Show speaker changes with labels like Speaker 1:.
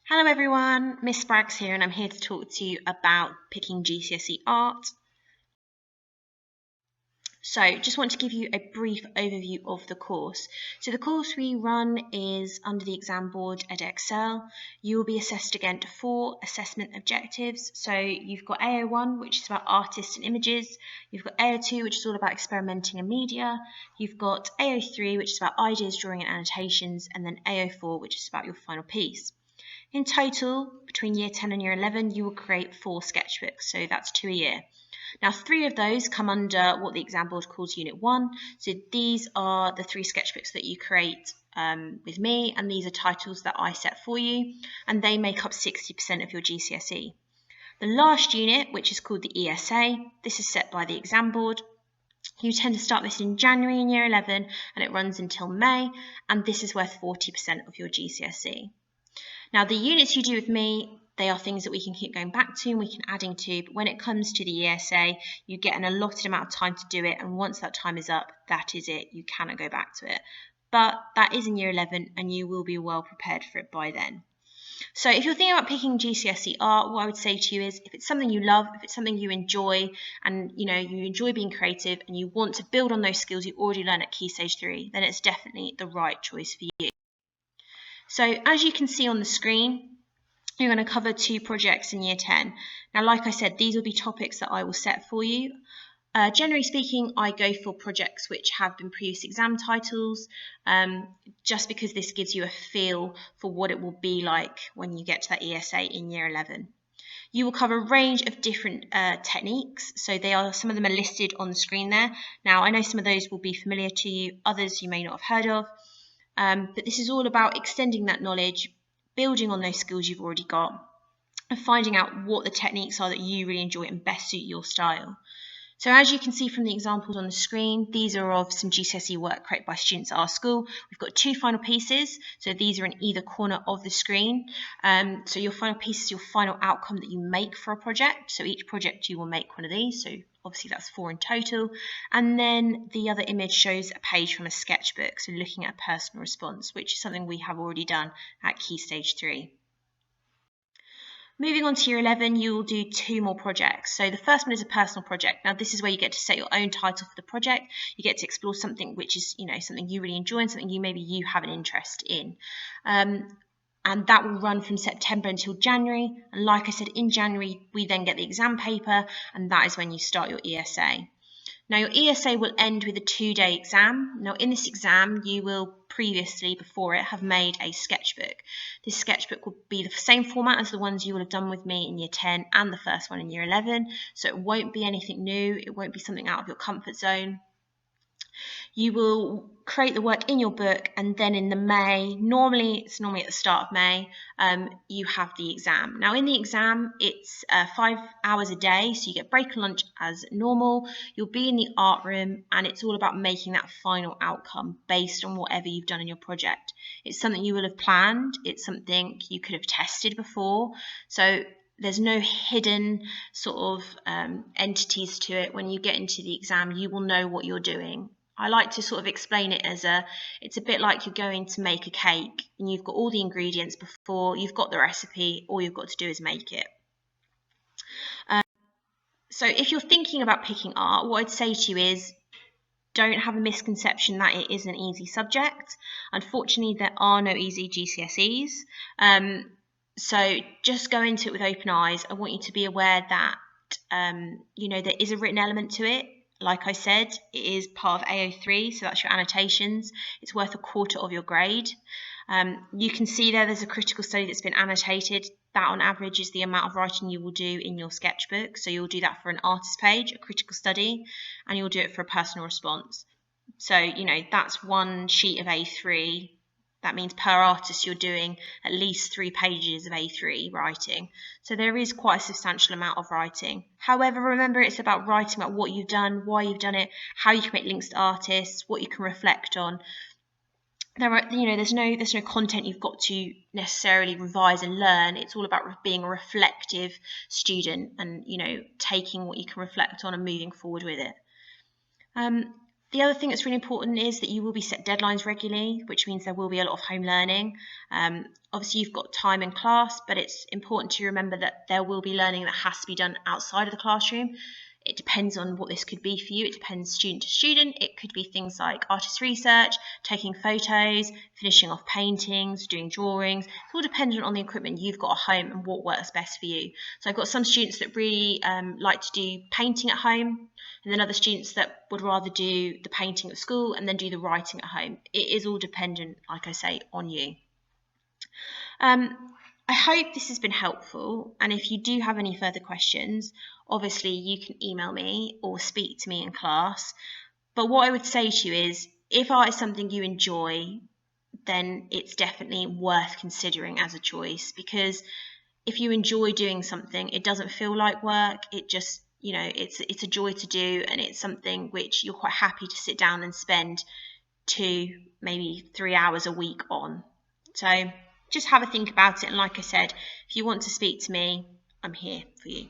Speaker 1: Hello everyone, Miss Spraggs here and I'm here to talk to you about picking GCSE Art. So just want to give you a brief overview of the course. So the course we run is under the exam board Edexcel. You will be assessed against 4 assessment objectives. So you've got AO1, which is about artists and images. You've got AO2, which is all about experimenting and media. You've got AO3, which is about ideas, drawing and annotations. And then AO4, which is about your final piece. In total, between year 10 and year 11, you will create 4 sketchbooks, so that's 2 a year. Now, 3 of those come under what the exam board calls Unit 1, so these are the 3 sketchbooks that you create with me, and these are titles that I set for you, and they make up 60% of your GCSE. The last unit, which is called the ESA, this is set by the exam board. You tend to start this in January in year 11, and it runs until May, and this is worth 40% of your GCSE. Now, the units you do with me, they are things that we can keep going back to and we can adding to, but when it comes to the ESA, you get an allotted amount of time to do it, and once that time is up, that is it. You cannot go back to it. But that is in year 11, and you will be well prepared for it by then. So if you're thinking about picking GCSE Art, what I would say to you is, if it's something you love, if it's something you enjoy, and you enjoy being creative, and you want to build on those skills you already learned at Key Stage 3, then it's definitely the right choice for you. So as you can see on the screen, you're going to cover 2 projects in year 10. Now, like I said, these will be topics that I will set for you. Generally speaking, I go for projects which have been previous exam titles, just because this gives you a feel for what it will be like when you get to that ESA in year 11. You will cover a range of different techniques, so some of them are listed on the screen there. Now, I know some of those will be familiar to you, others you may not have heard of. But this is all about extending that knowledge, building on those skills you've already got, and finding out what the techniques are that you really enjoy and best suit your style. So as you can see from the examples on the screen, these are of some GCSE work created by students at our school. We've got 2 final pieces, so these are in either corner of the screen. So your final piece is your final outcome that you make for a project. So each project you will make one of these, so obviously that's 4 in total. And then the other image shows a page from a sketchbook, so looking at a personal response, which is something we have already done at Key Stage 3. Moving on to year 11, you will do 2 more projects. So the first one is a personal project. Now, this is where you get to set your own title for the project. You get to explore something which is, something you really enjoy and something you have an interest in. And that will run from September until January. And like I said, in January, we then get the exam paper, and that is when you start your ESA. Now, your ESA will end with a 2-day exam. Now, in this exam, you will previously, before it, have made a sketchbook. This sketchbook will be the same format as the ones you will have done with me in year 10 and the first one in year 11. So it won't be anything new. It won't be something out of your comfort zone. You will create the work in your book, and then in the May, it's normally at the start of May, you have the exam. Now in the exam, it's 5 hours a day, so you get break and lunch as normal. You'll be in the art room, and it's all about making that final outcome based on whatever you've done in your project. It's something you will have planned. It's something you could have tested before. So there's no hidden sort of entities to it. When you get into the exam, you will know what you're doing. I like to sort of explain it as it's a bit like you're going to make a cake and you've got all the ingredients before, you've got the recipe, all you've got to do is make it. So if you're thinking about picking art, what I'd say to you is, don't have a misconception that it is an easy subject. Unfortunately, there are no easy GCSEs. So just go into it with open eyes. I want you to be aware that, there is a written element to it. Like I said, it is part of AO3, so that's your annotations. It's worth a quarter of your grade. You can see there's a critical study that's been annotated. That on average is the amount of writing you will do in your sketchbook. So you'll do that for an artist page, a critical study, and you'll do it for a personal response. So, that's one sheet of A3. That means per artist you're doing at least 3 pages of A3 writing. So there is quite a substantial amount of writing. However, remember, it's about writing about what you've done, why you've done it, how you can make links to artists, what you can reflect on. There's no content you've got to necessarily revise and learn. It's all about being a reflective student and, taking what you can reflect on and moving forward with it. The other thing that's really important is that you will be set deadlines regularly, which means there will be a lot of home learning. Obviously, you've got time in class, but it's important to remember that there will be learning that has to be done outside of the classroom. It depends on what this could be for you. It depends student to student. It could be things like artist research, taking photos, finishing off paintings, doing drawings. It's all dependent on the equipment you've got at home and what works best for you. So I've got some students that really like to do painting at home, and then other students that would rather do the painting at school and then do the writing at home. It is all dependent, like I say, on you. I hope this has been helpful, and if you do have any further questions, obviously you can email me or speak to me in class. But what I would say to you is, if art is something you enjoy, then it's definitely worth considering as a choice, because if you enjoy doing something, it doesn't feel like work. It just, it's a joy to do, and it's something which you're quite happy to sit down and spend 2, maybe 3 hours a week on. So just have a think about it, and like I said, if you want to speak to me, I'm here for you.